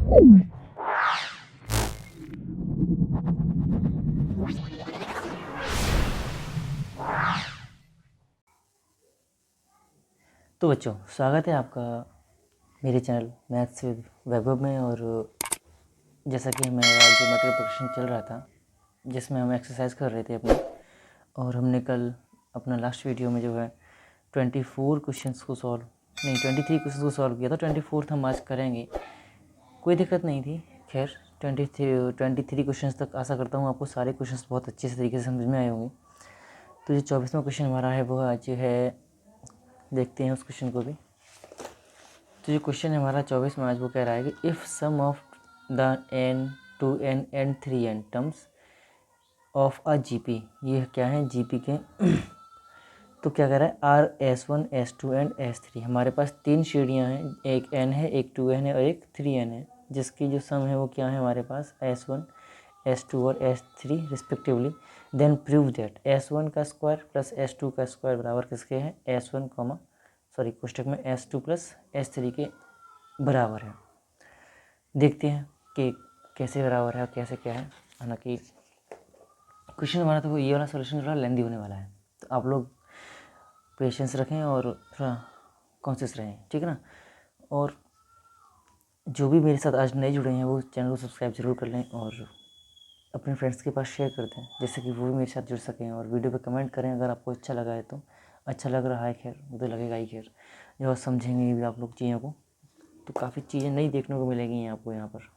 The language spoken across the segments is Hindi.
तो बच्चों, स्वागत है आपका मेरे चैनल मैथ्स विद वैभव में। और जैसा कि हमारा ज्योमेट्री प्रोग्रेशन चल रहा था, जिसमें हम एक्सरसाइज कर रहे थे अपने, और हमने कल अपना लास्ट वीडियो में जो है 24 क्वेश्चंस को सॉल्व नहीं 23 क्वेश्चंस को सॉल्व किया था। 24 हम आज करेंगे, कोई दिक्कत नहीं थी। खैर 23 क्वेश्चंस तक आशा करता हूँ आपको सारे क्वेश्चंस बहुत अच्छे से तरीके से समझ में आए होंगे। तो जो 24वां क्वेश्चन हमारा है वो आज है, देखते हैं उस क्वेश्चन को भी। तो जो क्वेश्चन है हमारा 24 में आज वो कह रहा है कि if sum of the n 2n and 3n terms of a GP, ये क्या है जीपी के तो क्या कह रहा है are S1 S2 and S3। हमारे पास 3 श्रेणियाँ हैं, एक n है, एक 2n है और एक 3n है, जिसकी जो सम है वो क्या है हमारे पास S1 S2 और S3 respectively. Then prove that S1 का स्क्वायर प्लस S2 का स्क्वायर बराबर किसके है S1 कोष्टक में S2 प्लस S3 के बराबर है। देखते हैं कि कैसे बराबर है और कैसे क्या है। हालांकि क्वेश्चन हमारा तो ये वाला सॉल्यूशन थोड़ा लेंदी होने वाला है, तो आप लोग पेशेंस रखें और थोड़ा कॉन्शियस रहें, ठीक है ना। और जो भी मेरे साथ आज नए जुड़े हैं वो चैनल को सब्सक्राइब जरूर कर लें और अपने फ्रेंड्स के पास शेयर कर दें, जिससे कि वो भी मेरे साथ जुड़ सकें। और वीडियो पे कमेंट करें अगर आपको अच्छा लगा है तो। अच्छा लग रहा है खैर, वो तो लगेगा ही खैर, जो समझेंगे भी आप लोग चीज़ों को तो काफ़ी चीज़ें नई देखने को मिलेंगी आपको यहाँ पर।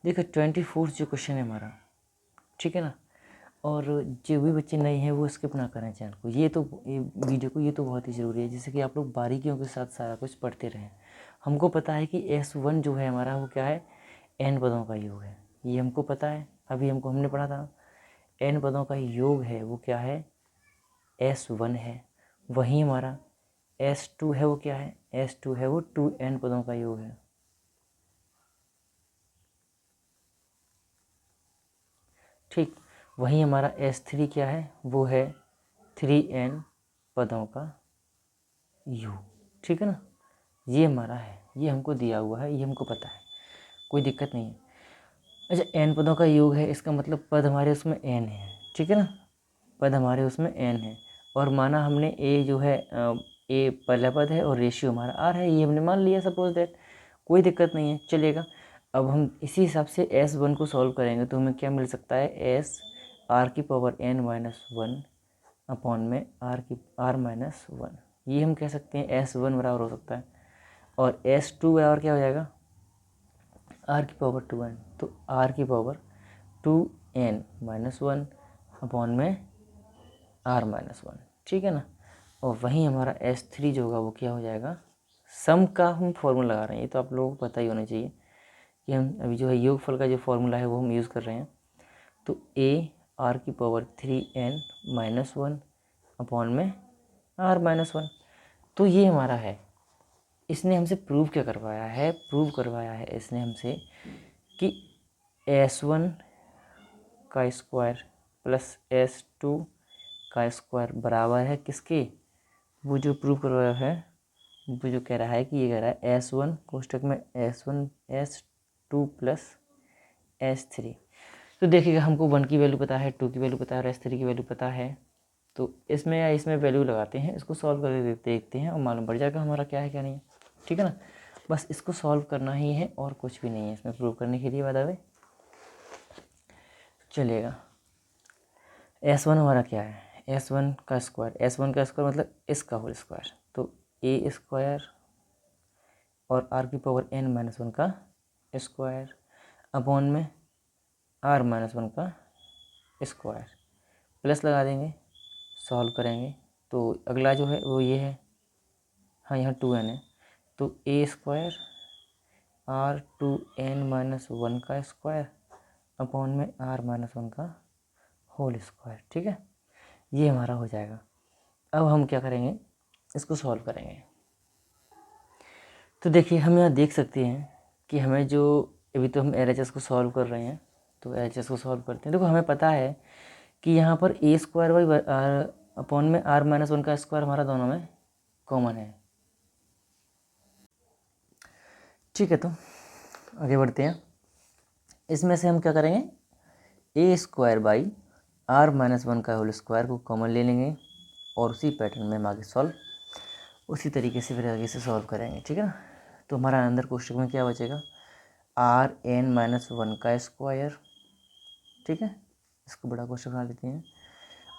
देखो 24 जो क्वेश्चन है हमारा, ठीक है ना। और जो भी बच्चे नए हैं वो स्किप ना करें चैनल को, ये वीडियो को, ये तो बहुत ही ज़रूरी है, जिससे कि आप लोग बारीकियों के साथ सारा कुछ पढ़ते रहें। हमको पता है कि S1 जो है हमारा वो क्या है n पदों का योग है, ये हमको पता है। अभी हमने पढ़ा था n पदों का योग है वो क्या है S1 है। वहीं हमारा S2 है वो क्या है S2 है वो 2n पदों का योग है। ठीक, वहीं हमारा S3 क्या है वो है 3n पदों का योग, ठीक है ना। ये हमारा है, ये हमको दिया हुआ है, ये हमको पता है, कोई दिक्कत नहीं है। अच्छा, n पदों का योग है, इसका मतलब पद हमारे उसमें n है, ठीक है ना। पद हमारे उसमें n है और माना हमने a जो है a पहला पद है और रेशियो हमारा r है, ये हमने मान लिया सपोज दैट, कोई दिक्कत नहीं है, चलेगा। अब हम इसी हिसाब से S1 को सॉल्व करेंगे तो हमें क्या मिल सकता है s r की पावर n माइनस 1 अपॉन में r माइनस 1। ये हम कह सकते हैं S1 बराबर हो सकता है। और S2 बराबर क्या हो जाएगा r की पावर 2n, तो r की पावर 2n माइनस 1 अपॉन में r माइनस 1, ठीक है ना। और वहीं हमारा S3 जो होगा वो क्या हो जाएगा, सम का हम फॉर्मूला लगा रहे हैं, ये तो आप लोगों को पता ही होना चाहिए कि हम अभी जो है योगफल का जो फॉर्मूला है वो हम यूज़ कर रहे हैं। तो a r की पावर 3n माइनस 1 अपॉन में r माइनस 1, तो ये हमारा है। इसने हमसे प्रूव क्या करवाया है, प्रूव करवाया है इसने हमसे कि S1 का स्क्वायर प्लस S2 का स्क्वायर बराबर है किसके, वो जो प्रूव करवाया है वो जो कह रहा है कि ये कह रहा है S1 कोष्टक में S1 S2 प्लस S3। तो देखिएगा हमको 1 की वैल्यू पता है, 2 की वैल्यू पता है और S3 की वैल्यू पता है, तो इसमें या इसमें वैल्यू लगाते हैं, इसको सॉल्व करके देखते हैं और मालूम पड़ जाएगा हमारा क्या है क्या नहीं है, ठीक है ना। बस इसको सॉल्व करना ही है और कुछ भी नहीं है इसमें प्रूव करने के लिए, बाय द वे चलेगा। S1 हमारा क्या है, S1 का स्क्वायर मतलब इसका होल स्क्वायर, तो a स्क्वायर और r की पावर n माइनस 1 का स्क्वायर अपॉन में r माइनस 1 का स्क्वायर, प्लस लगा देंगे, सॉल्व करेंगे तो अगला जो है वो ये है, हाँ यहाँ 2n है, तो a स्क्वायर r2n माइनस 1 का स्क्वायर अपॉन में r माइनस 1 का होल स्क्वायर, ठीक है। ये हमारा हो जाएगा। अब हम क्या करेंगे, इसको सॉल्व करेंगे। तो देखिए हम यहाँ देख सकते हैं कि हमें जो अभी तो हम LHS को सॉल्व कर रहे हैं, तो LHS को सॉल्व करते हैं। देखो हमें पता है कि यहाँ पर a square by r upon में r माइनस 1 का स्क्वायर हमारा दोनों में कॉमन है, ठीक है। तो आगे बढ़ते हैं। इसमें से हम क्या करेंगे, A square by R minus one का होल स्क्वायर को कॉमन ले लेंगे और उसी पैटर्न में हम आगे सॉल्व उसी तरीके से फिर आगे से सॉल्व करेंगे, ठीक है ना। तो हमारा अंदर कोष्टक में क्या बचेगा, आर एन माइनस वन का स्क्वायर, ठीक है, इसको बड़ा कोष्टक बना लेते हैं,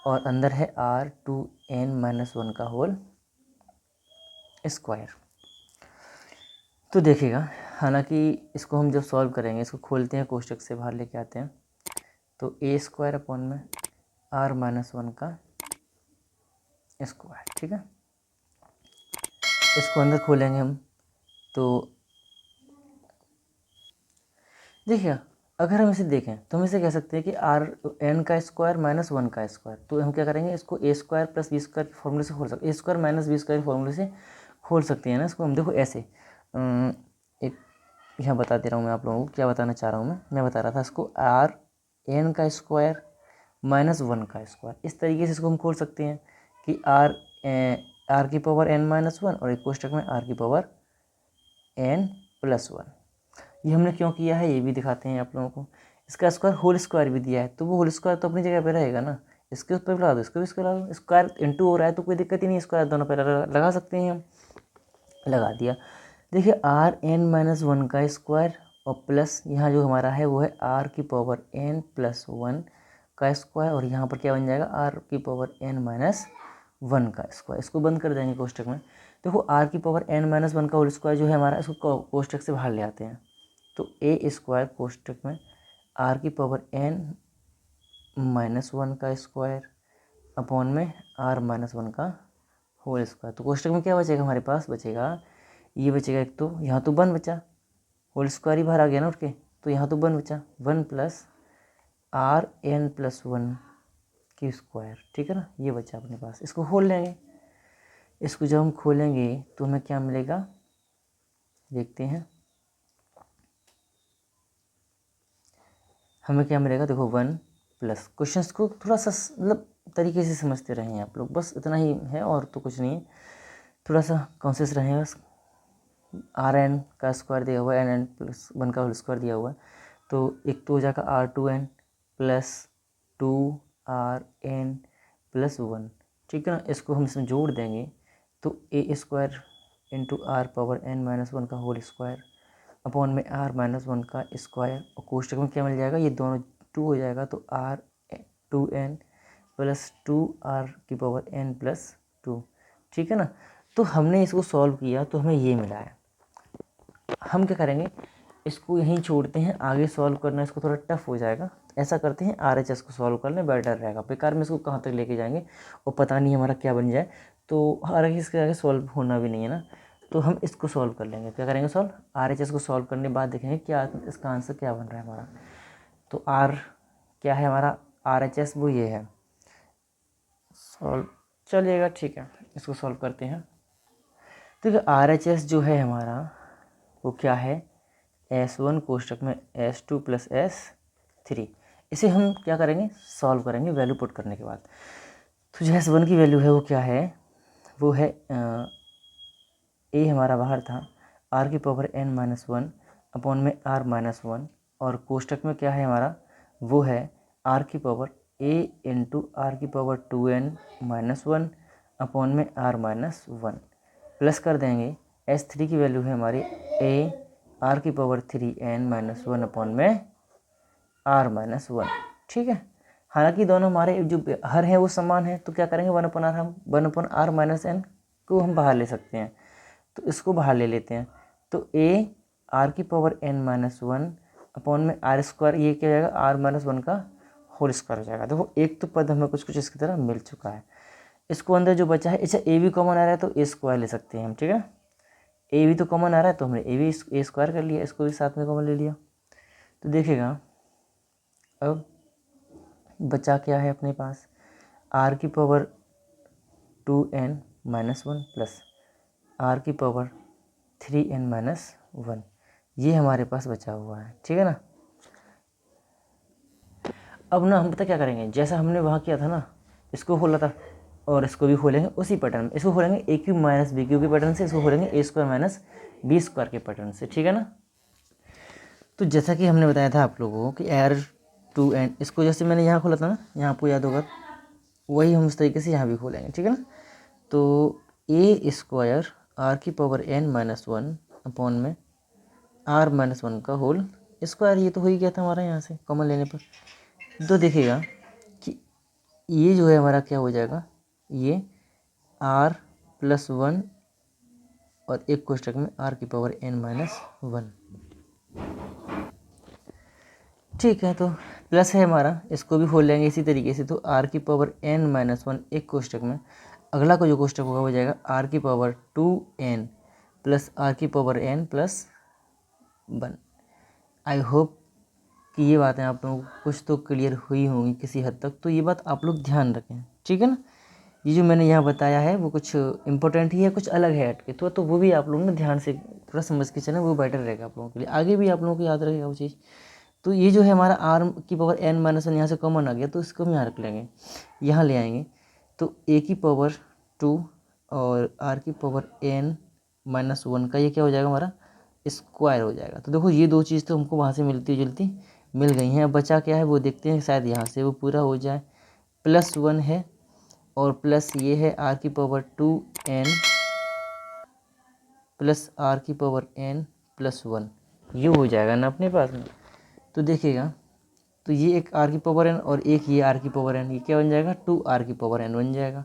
और अंदर है R two N minus one का होल स्क्वायर। तो देखिएगा, हालांकि इसको हम जब सॉल्व करेंगे, इसको खोलते हैं, कोष्टक से बाहर लेके आते हैं, तो ए स्क्वायर अपॉन में आर माइनस वन का स्क्वायर, ठीक है। इसको अंदर खोलेंगे हम, तो देखिए अगर हम इसे देखें तो हम इसे कह सकते हैं कि आर एन का स्क्वायर माइनस वन का स्क्वायर। तो हम क्या करेंगे, इसको ए स्क्वायर प्लस बी स्क्वायर के फॉर्मूले से खोल सकते, ए स्क्वायर माइनस बी स्क्वायर के फॉर्मूले से खोल सकते हैं ना इसको हम। देखो ऐसे एक यहाँ बता दे रहा हूँ मैं आप लोगों को, क्या बताना चाह रहा हूँ मैं बता रहा था इसको आर एन का स्क्वायर माइनस वन का स्क्वायर, इस तरीके से इसको हम खोल सकते हैं कि आर की पावर एन माइनस वन और एक कोष्टक में आर की पावर एन प्लस वन। ये हमने क्यों किया है ये भी दिखाते हैं आप लोगों को। इसका स्क्वायर होल स्क्वायर भी दिया है, तो वो होल स्क्वायर तो अपनी जगह पे रहेगा ना, इसके ऊपर भी लगा दो, इसको भी स्क्वायर लगा दो, स्क्वायर इंटू हो रहा है तो कोई दिक्कत ही नहीं, स्क्वायर दोनों पर लगा सकते हैं हम, लगा दिया। देखिए आर एन माइनस वन का स्क्वायर और प्लस यहाँ जो हमारा है वो है आर की पावर एन प्लस वन का स्क्वायर, और यहाँ पर क्या बन जाएगा, आर की पावर एन माइनस वन का स्क्वायर। इसको बंद कर देंगे कोष्टक में। देखो आर की पावर एन माइनस वन का होल स्क्वायर जो है हमारा, इसको कोष्टक से बाहर ले आते हैं, तो ए स्क्वायर कोष्टक में आर की पावर एन माइनस वन का स्क्वायर अपॉन में आर माइनस वन का होल स्क्वायर। तो कोष्टक में क्या बचेगा, हमारे पास बचेगा, ये बचेगा, एक तो यहाँ तो वन बचा, होल स्क्वायर ही बाहर आ गया ना उठ के, तो यहाँ तो वन बचा, one plus R N plus one की स्क्वायर, ठीक है ना, ये बचा अपने पास। इसको खोल लेंगे, इसको जब हम खोलेंगे तो हमें क्या मिलेगा, देखते हैं हमें क्या मिलेगा। देखो वन प्लस, क्वेश्चंस को थोड़ा सा मतलब तरीके से समझते रहें आप लोग, बस इतना ही है और तो कुछ नहीं है, थोड़ा सा कॉन्शियस रहें बस। आर एन का स्क्वायर दिया हुआ है, एन एन प्लस वन का होल स्क्वायर दिया हुआ है, तो एक तो हो जाएगा R two N plus two R N plus one, ठीक है ना। इसको हम इसमें जोड़ देंगे तो A square into R power N minus one का होल स्क्वायर अपॉन में आर माइनस वन का स्क्वायर, और कोष्टक में क्या मिल जाएगा, ये दोनों टू हो जाएगा, तो R two N plus two R की पावर एन प्लस टू, ठीक है ना। तो हमने इसको सॉल्व किया तो हमें ये मिला है। हम क्या करेंगे, इसको यहीं छोड़ते हैं, आगे सॉल्व करना इसको थोड़ा टफ हो जाएगा, ऐसा करते हैं RHS को सॉल्व करने बेटर रहेगा, बेकार में इसको कहाँ तक लेके जाएंगे और पता नहीं हमारा क्या बन जाए, तो RHS के आगे सॉल्व होना भी नहीं है ना। तो हम इसको सॉल्व कर लेंगे, क्या करेंगे, सॉल्व RHS को सॉल्व करने के बाद देखेंगे क्या इसका आंसर क्या बन रहा है हमारा। तो R क्या है हमारा, RHS वो ये है, सॉल्व चलिएगा, ठीक है, इसको सॉल्व करते हैं। तो RHS जो है हमारा वो क्या है, S1 कोष्टक में S2 प्लस S3। इसे हम क्या करेंगे, सॉल्व करेंगे वैल्यू पुट करने के बाद। तो जो S1 की वैल्यू है वो क्या है, वो है ए हमारा बाहर था, आर की power N minus one upon में आर माइनस वन, और कोष्टक में क्या है हमारा, वो है आर की पावर ए इंटू आर की power two N minus one upon में आर माइनस वन, प्लस कर देंगे S3 की वैल्यू है हमारी ए आर की power three N minus one upon में आर माइनस वन, ठीक है। हालांकि दोनों हमारे जो हर हैं वो समान है, तो क्या करेंगे, वन अपॉन आर, हम one upon R minus N को हम बाहर ले सकते हैं, तो इसको बाहर ले लेते हैं। तो ए आर की power N minus one upon में आर स्क्वायर, ये क्या हो जाएगा, आर माइनस वन का होल स्क्वायर हो जाएगा। देखो एक तो पद हमें कुछ कुछ इसकी तरह मिल चुका है, इसको अंदर जो बचा है, अच्छा ए भी कॉमन आ रहा है तो ए स्क्वायर ले सकते हैं हम, ठीक है। ए भी तो कॉमन आ रहा है तो हमने ए भी ए स्क्वायर कर लिया, इसको भी साथ में कॉमन ले लिया। तो देखिएगा अब बचा क्या है अपने पास, आर की power two N minus one plus R की power three N minus one, ये हमारे पास बचा हुआ है, ठीक है ना। अब ना हम पता क्या करेंगे, जैसा हमने वहाँ किया था ना, इसको खोला था और इसको भी खोलेंगे उसी पैटर्न में, इसको खोलेंगे ए क्यू माइनस बी क्यू के पैटर्न से, इसको खोलेंगे ए स्क्वायर माइनस बी स्क्वायर के पैटर्न से, ठीक है ना। तो जैसा कि हमने बताया था आप लोगों को कि आर टू एन, इसको जैसे मैंने यहाँ खोला था ना, यहाँ आपको याद होगा, वही हम उस तरीके से यहाँ भी खोलेंगे, ठीक है ना। तो ए स्क्वायर आर की power N minus one upon में आर माइनस वन का होल स्क्वायर, ये तो हो ही गया था हमारा यहाँ से कॉमन लेने पर। तो देखिएगा कि ये जो है हमारा क्या हो जाएगा, ये आर प्लस वन और एक कोष्टक में आर की पावर एन माइनस वन, ठीक है। तो प्लस है हमारा, इसको भी खोल लेंगे इसी तरीके से। तो आर की पावर एन माइनस वन एक कोष्टक में, अगला को जो कोष्टक होगा वो जाएगा आर की power two N plus R की power N plus one. I hope कि ये बातें आप लोगों को कुछ तो क्लियर हुई होंगी किसी हद तक। तो ये बात आप लोग ध्यान रखें, ठीक है ना। ये जो मैंने यहाँ बताया है वो कुछ इंपॉर्टेंट ही है, कुछ अलग है हट के, तो वो भी आप लोगों ने ध्यान से थोड़ा समझ के चलें, वो बेटर रहेगा आप लोगों के लिए, आगे भी आप लोगों को याद रहेगा वो चीज़। तो ये जो है हमारा आर की पावर एन माइनस वन यहाँ से कॉमन आ गया, तो इसको हम यहाँ रख लेंगे, यहाँ ले आएंगे। तो ए की पावर टू और आर की पावर एन माइनस वन का ये क्या हो जाएगा हमारा स्क्वायर हो जाएगा। तो देखो ये दो चीज़ तो हमको वहाँ से मिलती जुलती मिल गई हैं। अब बचा क्या है वो देखते हैं, शायद यहाँ से वो पूरा हो जाए। प्लस वन है और प्लस ये है आर की power two N plus R की पावर एन प्लस वन, ये हो जाएगा ना अपने पास में। तो देखिएगा, तो ये एक आर की पावर एन और एक ये आर की पावर एन, ये क्या बन जाएगा, टू आर की पावर एन बन जाएगा।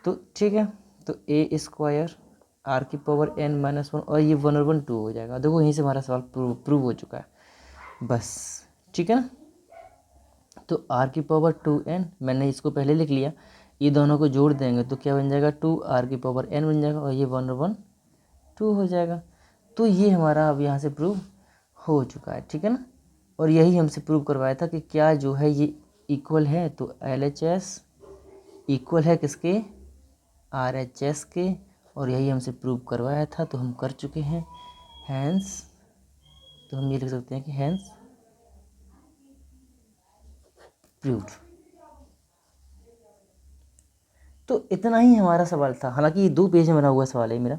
तो ठीक है, तो ए स्क्वायर आर की पावर एन माइनस वन और ये वन और वन टू हो जाएगा। देखो यहीं से हमारा सवाल प्रूव हो चुका है बस, ठीक है ना। तो आर की पावर टू एन मैंने इसको पहले लिख लिया, ये दोनों को जोड़ देंगे तो क्या बन जाएगा, टू आर की पावर एन बन जाएगा और ये वन और वन टू हो जाएगा। तो ये हमारा अब यहाँ से प्रूव हो चुका है, ठीक है ना। और यही हमसे प्रूव करवाया था कि क्या जो है ये इक्वल है, तो एल एच एस इक्वल है किसके, आर एच एस के, और यही हमसे प्रूव करवाया था, तो हम कर चुके हैं। हैंस, तो हम ये लिख सकते हैं कि हैंस प्रूव्ड। तो इतना ही हमारा सवाल था, हालांकि ये 2 पेज में बना हुआ सवाल है मेरा।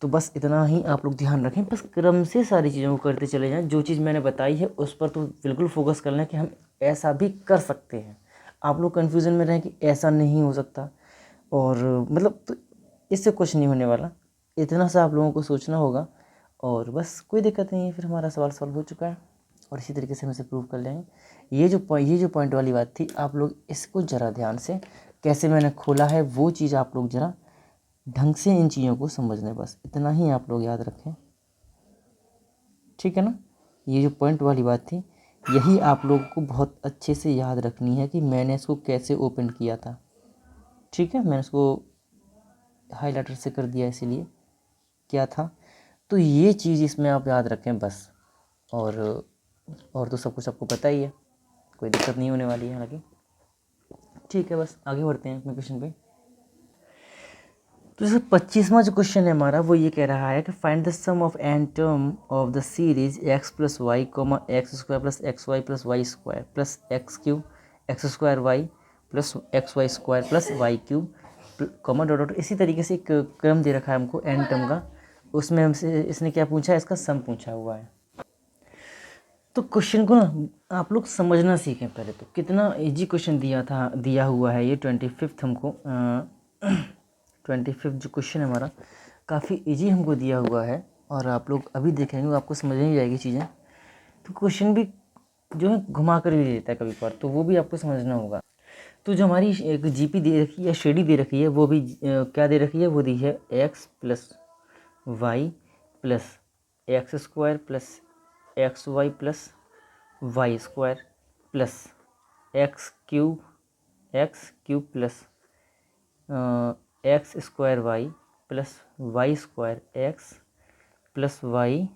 तो बस इतना ही आप लोग ध्यान रखें, बस क्रम से सारी चीज़ों को करते चले जाएं। जो चीज़ मैंने बताई है उस पर तो बिल्कुल फोकस कर लें कि हम ऐसा भी कर सकते हैं। आप लोग कन्फ्यूज़न में रहें कि ऐसा नहीं हो सकता, और मतलब तो इससे कुछ नहीं होने वाला, इतना सा आप लोगों को सोचना होगा और बस कोई दिक्कत नहीं है। फिर हमारा सवाल सॉल्व हो चुका है और इसी तरीके से हम इसे प्रूव कर लेंगे। ये जो पॉइंट वाली बात थी, आप लोग इसको ज़रा ध्यान से, कैसे मैंने खोला है वो चीज़ आप लोग ज़रा ढंग से इन चीज़ों को समझने, बस इतना ही आप लोग याद रखें, ठीक है ना। ये जो पॉइंट वाली बात थी यही आप लोग को बहुत अच्छे से याद रखनी है कि मैंने इसको कैसे ओपन किया था, ठीक है। मैंने इसको हाईलाइटर से कर दिया इसीलिए क्या था, तो ये चीज़ इसमें आप याद रखें बस। और तो सब कुछ आपको पता ही है, कोई दिक्कत नहीं होने वाली है हालांकि, ठीक है। बस आगे बढ़ते हैं अपने क्वेश्चन पे। तो जैसे 25वां जो क्वेश्चन है हमारा वो ये कह रहा है कि find the sum of N term of the series X plus Y comma X square plus X Y plus Y square plus X cube X square Y plus X Y square plus Y cube comma dot dot. इसी तरीके से एक क्रम दे रखा है हमको एन टर्म का, उसमें हमसे इसने क्या पूछा है, इसका सम पूछा हुआ है। तो क्वेश्चन को ना आप लोग समझना सीखें पहले। तो कितना इजी क्वेश्चन दिया हुआ है ये 25th हमको 25th जो क्वेश्चन है हमारा काफ़ी इजी हमको दिया हुआ है, और आप लोग अभी देखेंगे आपको समझ नहीं जाएगी चीज़ें। तो क्वेश्चन भी जो है घुमा कर भी देता है कभी पर, तो वो भी आपको समझना होगा। तो जो हमारी एक जीपी दे रखी है, श्रेणी दे रखी है, वो भी क्या दे रखी है, वो दी है X plus Y plus X square plus X Y plus Y square plus X cube plus X square Y plus Y square X plus Y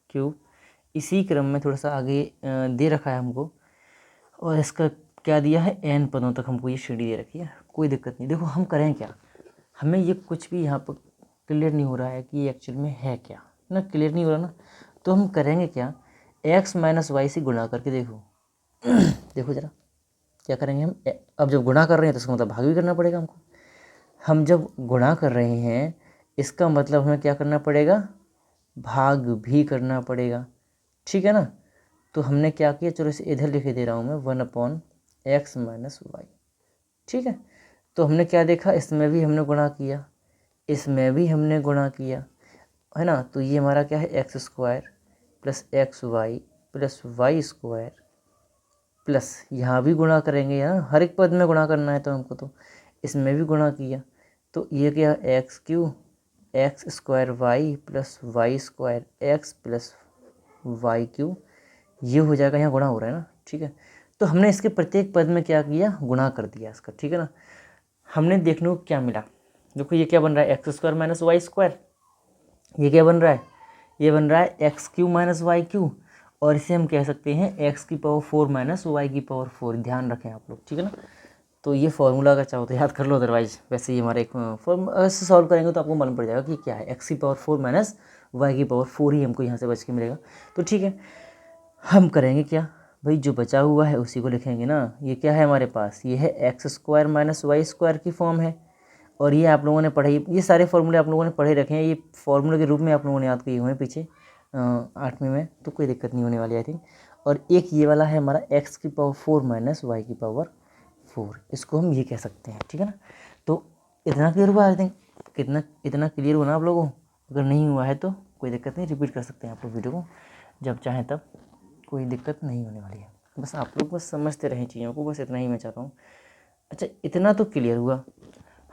cube. इसी क्रम में थोड़ा सा आगे दे रखा है हमको, और इसका क्या दिया है, एन पदों तक हमको ये श्रेणी दे रखी है। कोई दिक्कत नहीं, देखो हम करें क्या, हमें ये कुछ भी यहाँ पर क्लियर नहीं हो रहा है कि ये एक्चुअल में है क्या ना, क्लियर नहीं हो रहा ना। तो हम करेंगे क्या, एक्स माइनस वाई से गुणा करके देखो देखो ज़रा क्या करेंगे हम। अब जब गुणा कर रहे हैं तो इसका मतलब भाग भी करना पड़ेगा हमको। हम जब गुणा कर रहे हैं इसका मतलब हमें क्या करना पड़ेगा, भाग भी करना पड़ेगा, ठीक है ना। तो हमने क्या किया, चलो इसे इधर लिख दे रहा हूँ मैं, 1/x - y, ठीक है। तो हमने क्या देखा, इसमें भी हमने गुणा किया, इसमें भी हमने गुणा किया, है ना। तो ये हमारा क्या है, x² + xy + y² प्लस यहाँ भी गुणा करेंगे, यहाँ हर एक पद में गुणा करना है तो हमको, तो इसमें भी गुणा किया, तो ये क्या, x³ x² y + y² x + y³ ये हो जाएगा, यहाँ गुणा हो रहा है ना, ठीक है। तो हमने इसके प्रत्येक पद में क्या किया, गुणा कर दिया इसका, ठीक है ना। हमने देखने को क्या मिला, देखो ये क्या बन रहा है, x² - y², ये क्या बन रहा है, ये बन रहा है x³ - y³ और इसे हम कह सकते हैं x⁴ - y⁴, ध्यान रखें आप लोग, ठीक है ना। तो ये फॉर्मूला का चाहो तो याद कर लो, अदरवाइज वैसे ही हमारे एक फॉर्म से सॉल्व करेंगे तो आपको मालूम पड़ जाएगा कि क्या है, x⁴ - y⁴ ही हमको यहाँ से बच के मिलेगा। तो ठीक है, हम करेंगे क्या भाई, जो बचा हुआ है उसी को लिखेंगे ना। ये क्या है हमारे पास, ये है x² - y² की फॉर्म है, और ये आप लोगों ने पढ़ाई, ये सारे फॉर्मूले आप लोगों ने पढ़े रखे हैं, ये फॉर्मूले के रूप में आप लोगों ने याद किए हुए हैं पीछे 8वीं में, तो कोई दिक्कत नहीं होने वाली आई थिंक। और एक ये वाला है हमारा x⁴ - y⁴, इसको हम ये कह सकते हैं, ठीक है ना। तो इतना क्लियर हुआ आई थिंक, इतना क्लियर हुआ ना आप लोगों, अगर नहीं हुआ है तो कोई दिक्कत नहीं, रिपीट कर सकते हैं आप लोग वीडियो को जब चाहें तब, कोई दिक्कत नहीं होने वाली है। बस आप लोग बस समझते रहें चीज़ों को, बस इतना ही मैं चाहता हूँ। अच्छा, इतना तो क्लियर हुआ,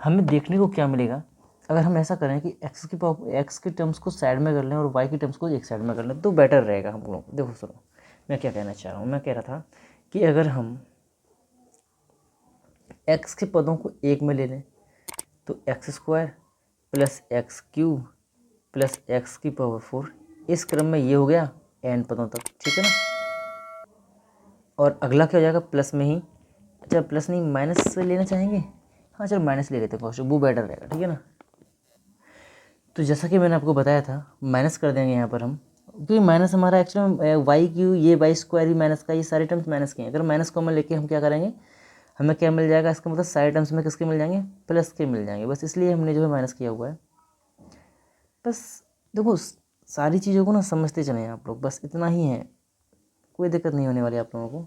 हमें देखने को क्या मिलेगा अगर हम ऐसा करें कि x के टर्म्स को साइड में कर लें और y के टर्म्स को एक साइड में कर लें, तो बेटर रहेगा हम लोग। देखो सुनो, मैं क्या कहना चाह रहा हूँ, मैं कह रहा था कि अगर हम x के पदों को एक में ले लें तो x² + x³ + x⁴, इस क्रम में ये हो गया n पदों तक, ठीक है ना। और अगला क्या हो जाएगा, प्लस में ही, अच्छा प्लस नहीं माइनस से लेना चाहेंगे, हाँ चलो माइनस ले लेते हैं क्वेश्चन, वो बेटर रहेगा, ठीक है ना। तो जैसा कि मैंने आपको बताया था, माइनस कर देंगे यहाँ पर हम, क्योंकि माइनस हमारा एक्चुअली y³ ये y² भी माइनस का, ये सारे टर्म्स माइनस के हैं। अगर माइनस कॉमन लेके हम क्या करेंगे, हमें क्या मिल जाएगा, इसका मतलब सारे टर्म्स में किसके मिल जाएंगे, प्लस के मिल जाएंगे, बस इसलिए हमने जो है माइनस किया हुआ है। बस देखो, सारी चीज़ों को ना समझते चलें आप लोग, बस इतना ही है, कोई दिक्कत नहीं होने वाली आप लोगों को।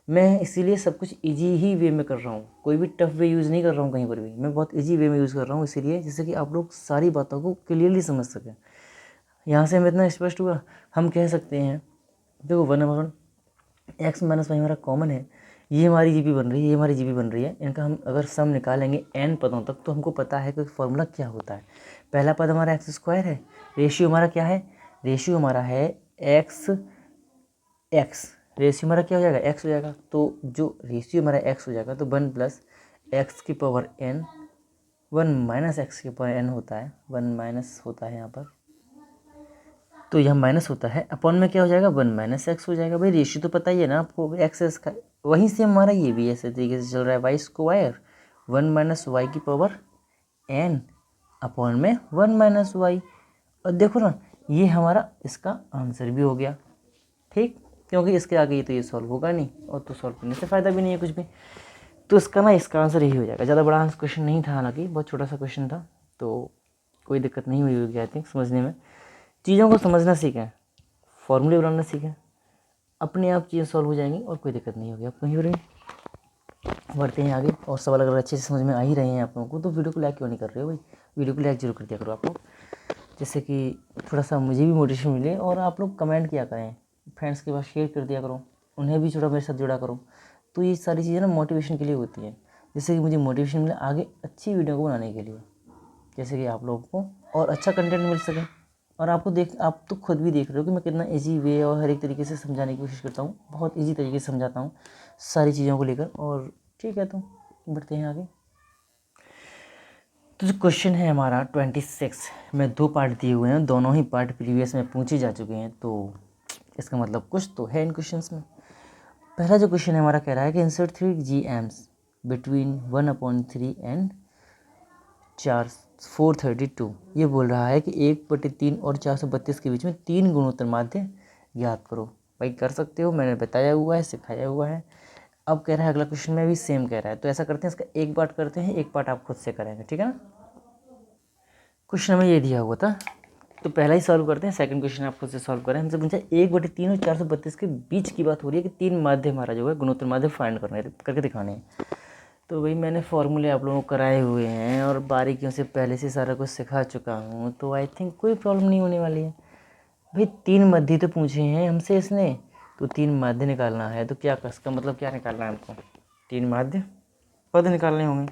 मैं इसीलिए सब कुछ इजी ही वे में कर रहा हूँ, कोई भी टफ वे यूज़ नहीं कर रहा हूँ कहीं पर भी, मैं बहुत इजी वे में यूज़ कर रहा हूँ, इसीलिए जिससे कि आप लोग सारी बातों को क्लियरली समझ सकें। यहाँ से हमें इतना स्पष्ट हुआ, हम कह सकते हैं देखो 1/x - y हमारा कॉमन है, ये हमारी जीपी बन रही है, ये हमारी जीपी बन रही है, इनका हम अगर सम निकालेंगे n पदों तक तो हमको पता है कि फॉर्मूला क्या होता है। पहला पद हमारा x² है, रेशियो हमारा क्या है, रेशियो हमारा है x, रेशियो हमारा क्या हो जाएगा, x हो जाएगा। तो जो रेशियो हमारा x हो जाएगा तो 1 + x⁴n, 1 - x⁴n होता है, 1 माइनस होता है यहाँ पर, तो यह माइनस होता है, अपॉन में क्या हो जाएगा, 1 - x हो जाएगा। भाई रेशियो तो पता ही है ना आपको, x का वहीं से हमारा ये भी ऐसे तरीके से चल रहा है, y², 1 - y⁴n अपॉन में 1 - y। और देखो ना, ये हमारा इसका आंसर भी हो गया, ठीक, क्योंकि इसके आगे ये तो ये सॉल्व होगा नहीं, और तो सॉल्व करने से फ़ायदा भी नहीं है कुछ भी, तो इसका ना इसका आंसर यही हो जाएगा। ज़्यादा बड़ा क्वेश्चन नहीं था, हालांकि बहुत छोटा सा क्वेश्चन था, तो कोई दिक्कत नहीं हुई होगी आई थिंक समझने में। चीज़ों को समझना सीखें, फॉर्मूले बनाना सीखें, अपने आप चीज़ें सॉल्व हो जाएंगी और कोई दिक्कत नहीं होगी। आप कहीं भी बढ़ते हैं आगे, और सवाल अगर अच्छे से समझ में आ ही रहे हैं आप लोगों को तो वीडियो को लाइक क्यों नहीं कर रहे हो भाई, वीडियो को लाइक जरूर कर दिया करो आप लोग, जिससे कि थोड़ा सा मुझे भी मोटिवेशन मिले। और आप लोग कमेंट किया करें, फ्रेंड्स के पास शेयर कर दिया करो, उन्हें भी थोड़ा मेरे साथ जुड़ा करो। तो ये सारी चीज़ें ना मोटिवेशन के लिए होती हैं, जिससे कि मुझे मोटिवेशन मिले आगे अच्छी वीडियो को बनाने के लिए, जैसे कि आप लोगों को और अच्छा कंटेंट मिल सके। और आप तो खुद भी देख रहे हो कि मैं कितना इजी वे और हर एक तरीके से समझाने की कोशिश करता हूँ, बहुत इजी तरीके से समझाता हूँ सारी चीज़ों को लेकर। और ठीक है, तो बढ़ते हैं आगे। तो जो क्वेश्चन है हमारा 26 में 2 पार्ट दिए हुए हैं, दोनों ही पार्ट प्रीवियस में पूछे जा चुके हैं, तो इसका मतलब कुछ तो है इन क्वेश्चंस में। पहला जो क्वेश्चन है हमारा कह रहा है कि इंसर्ट 3 GMs बिटवीन 1/3 एंड 432। ये बोल रहा है कि 1/3 और 432 के बीच में 3 गुणोत्तर माध्य ज्ञात करो। भाई कर सकते हो, मैंने बताया हुआ है, सिखाया हुआ है। अब कह रहा है अगला क्वेश्चन में भी सेम कह रहा है, तो ऐसा करते हैं, इसका एक पार्ट करते हैं, एक पार्ट आप खुद से करेंगे, ठीक है ना। क्वेश्चन में ये दिया हुआ था तो पहला ही सॉल्व करते हैं, सेकंड क्वेश्चन आप खुद से सॉल्व करें। हमसे पूछा 1/3 और 432 के बीच की बात हो रही है कि 3 माध्य हमारा जो है गुणोत्तर माध्य फाइंड करके दिखाने हैं। तो भाई मैंने फॉर्मूले आप लोगों को कराए हुए हैं और बारीकियों से पहले से सारा कुछ सिखा चुका हूँ, तो आई थिंक कोई प्रॉब्लम नहीं होने वाली है। भाई 3 माध्य तो पूछे हैं हमसे इसने, तो 3 माध्य निकालना है। तो क्या इसका मतलब क्या निकालना है हमको? 3 माध्य पद निकालने होंगे,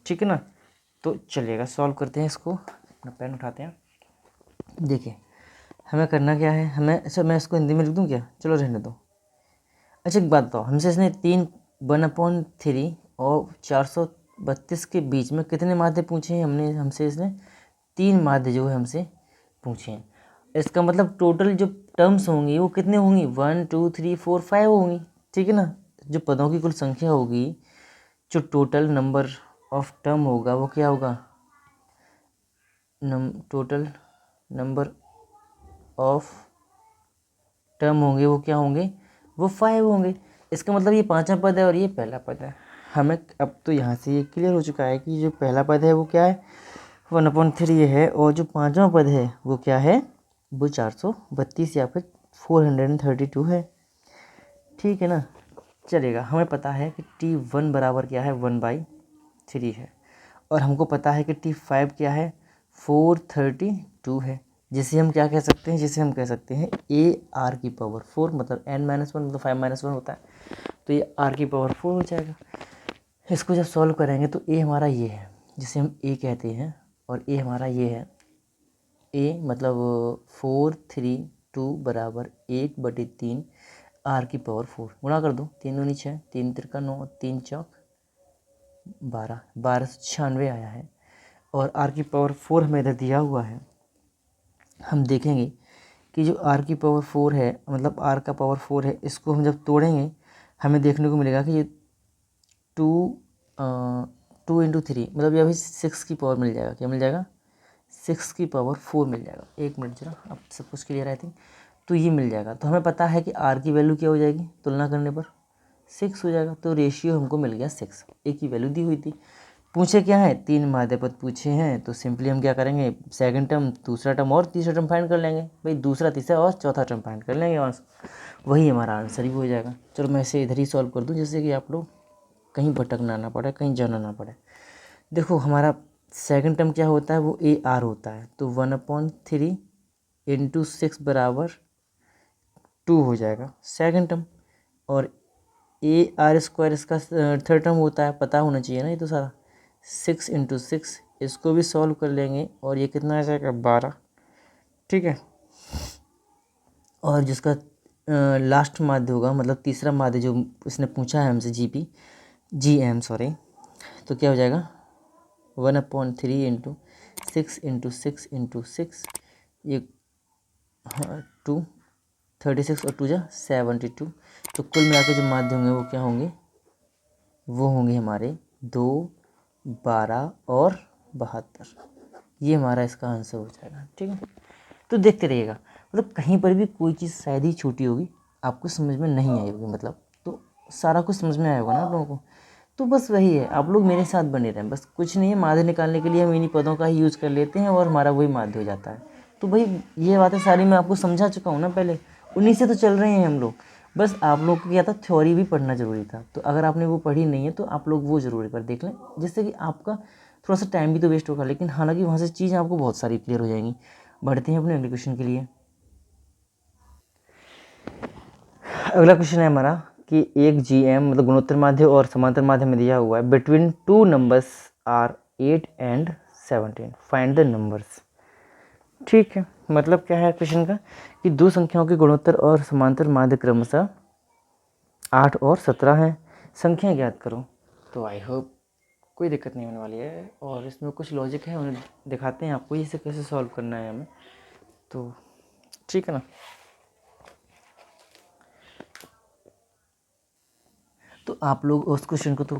ठीक है ना। तो चलिएगा सॉल्व करते हैं इसको। अपना पेन उठाते हैं। देखिए हमें करना क्या है, हमें अच्छा मैं इसको हिंदी में लिख दूँ क्या? चलो रहने दो। अच्छा एक बात बताओ, हमसे इसने 1/3 और 432 के बीच में कितने माध्य पूछे हैं? हमसे इसने 3 माध्य जो है हमसे पूछे हैं। इसका मतलब टोटल जो टर्म्स होंगी वो कितने होंगी? 1 2 3 4 5 होंगी, ठीक है ना। जो पदों की कुल संख्या होगी, जो टोटल नंबर ऑफ टर्म होगा वो क्या होगा? टोटल नंबर ऑफ टर्म होंगे वो क्या होंगे? वो 5 होंगे। इसका मतलब ये 5वां पद है और ये पहला पद है। हमें अब तो यहाँ से ये क्लियर हो चुका है कि जो पहला पद है वो क्या है? 1/3 है, और जो 5वां पद है वो क्या है? वो 432 या फिर 432 है, ठीक है ना। चलेगा, हमें पता है कि T1 बराबर क्या है? 1/3 है, और हमको पता है कि T5 क्या है? 432 है, जिसे हम क्या कह सकते हैं? जिसे हम कह सकते हैं AR⁴ मतलब n-1 मतलब 5-1 होता है, तो ये R⁴ हो जाएगा। इसको जब सॉल्व करेंगे तो A हमारा ये है जिसे हम A कहते हैं, और A हमारा ये है। A मतलब 432 बराबर 1/3 R⁴ गुणा कर दो, 3 दूनी 6, 3 तिरका 9, 3 चौक 12, 1296 आया है। और R⁴ हमें इधर दिया हुआ है। हम देखेंगे कि जो R⁴ है, मतलब R का पावर 4 है, इसको हम जब तोड़ेंगे हमें देखने को मिलेगा कि ये 2 × 3 मतलब ये अभी 6 की पावर मिल जाएगा। क्या मिल जाएगा? 6 की पावर 4 मिल जाएगा। एक मिनट जरा, अब सब कुछ क्लियर आई थिंक। तो ये मिल जाएगा। तो हमें पता है कि R की वैल्यू क्या हो जाएगी तुलना करने पर? 6 हो जाएगा। तो रेशियो हमको मिल गया 6। एक ही वैल्यू दी हुई थी। पूछे क्या है? 3 माध्य पद पूछे हैं, तो सिंपली हम क्या करेंगे? सेकंड टर्म, दूसरा टर्म और तीसरा टर्म फाइंड कर लेंगे। भाई दूसरा, तीसरा और चौथा टर्म फाइंड कर लेंगे, और वही हमारा आंसर ही हो जाएगा। चलो मैं इसे इधर ही सॉल्व कर दूँ, जिससे कि आप लोग कहीं भटकना ना पड़े, कहीं जाना ना पड़े। देखो हमारा सेकंड टर्म क्या होता है? वो AR होता है, तो 1/3 × 6 बराबर 2 हो जाएगा सेकंड टर्म। और AR² इसका थर्ड टर्म होता है, पता होना चाहिए ना ये तो सारा। 6 × 6 इसको भी सॉल्व कर लेंगे, और ये कितना आ जाएगा? 12, ठीक है। और जिसका लास्ट माध्य होगा, मतलब तीसरा माध्य जो इसने पूछा है हमसे, GM सॉरी, तो क्या हो जाएगा? 1/3 × 6 × 6 × 6, ये 2 36 और 2 जा 72। तो कुल मिला के जो माध्य होंगे वो क्या होंगे? वो होंगे हमारे 2, 12 और 72। ये हमारा इसका आंसर हो जाएगा, ठीक है। तो देखते रहिएगा, मतलब कहीं पर भी कोई चीज़ शायद ही छोटी होगी, आपको समझ में नहीं आई होगी, मतलब तो सारा कुछ समझ में आया होगा ना आप लोगों को। तो बस वही है, आप लोग मेरे साथ बने रहें, बस कुछ नहीं है। माध्य निकालने के लिए हम इन्हीं पदों का ही यूज़ कर लेते हैं और हमारा वही माध्य हो जाता है। तो भाई ये बातें सारी मैं आपको समझा चुका हूँ ना पहले, उन्हीं से तो चल रहे हैं हम लोग। बस आप लोग को क्या था, थ्योरी भी पढ़ना ज़रूरी था। तो अगर आपने वो पढ़ी नहीं है तो आप लोग वो ज़रूर एक बार देख लें, जिससे कि आपका थोड़ा सा टाइम भी तो वेस्ट होगा, लेकिन हालांकि वहाँ से चीज़ें आपको बहुत सारी क्लियर हो जाएंगी। बढ़ते हैं अपने अगले क्वेश्चन के लिए। अगला क्वेश्चन है हमारा कि एक GM मतलब गुणोत्तर माध्य और समांतर माध्य में दिया हुआ है, between 2 numbers are 8 and 17 find the numbers. ठीक है, मतलब क्या है क्वेश्चन का कि दो संख्याओं के गुणोत्तर और समांतर माध्य क्रमशः 8 और 17 हैं, संख्या ज्ञात करो। तो आई होप कोई दिक्कत नहीं होने वाली है, और इसमें कुछ लॉजिक है, उन्हें दिखाते हैं आपको इसे कैसे सॉल्व करना है हमें। तो ठीक है ना। तो आप लोग उस क्वेश्चन को तो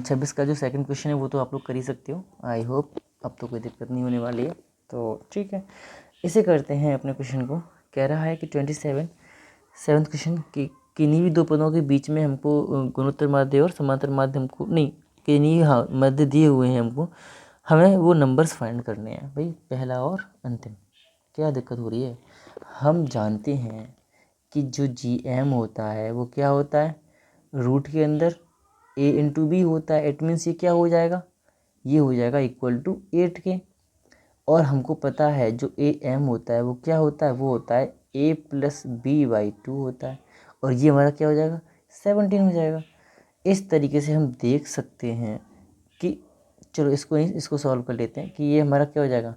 26 का जो सेकंड क्वेश्चन है वो तो आप लोग कर ही सकते हो। आई होप अब तो कोई दिक्कत नहीं होने वाली है। तो ठीक है, इसे करते हैं अपने क्वेश्चन को। कह रहा है कि 7th क्वेश्चन कि किन्हीं भी दो पदों के बीच में हमको गुणोत्तर माध्य और समांतर माध्य हमको नहीं, किन्हीं हाँ मध्य दिए हुए हैं हमको, हमें वो नंबर्स फाइंड करने हैं भाई, पहला और अंतिम। क्या दिक्कत हो रही है? हम जानते हैं कि जो GM होता है वो क्या होता है, रूट के अंदर A इंटू बी होता है। इट मीन्स ये क्या हो जाएगा, ये हो जाएगा इक्वल टू 8 के। और हमको पता है जो AM होता है वो क्या होता है, वो होता है A प्लस B/2 होता है। और ये हमारा क्या हो जाएगा, 17 हो जाएगा। इस तरीके से हम देख सकते हैं कि चलो इसको सॉल्व कर लेते हैं कि ये हमारा क्या हो जाएगा,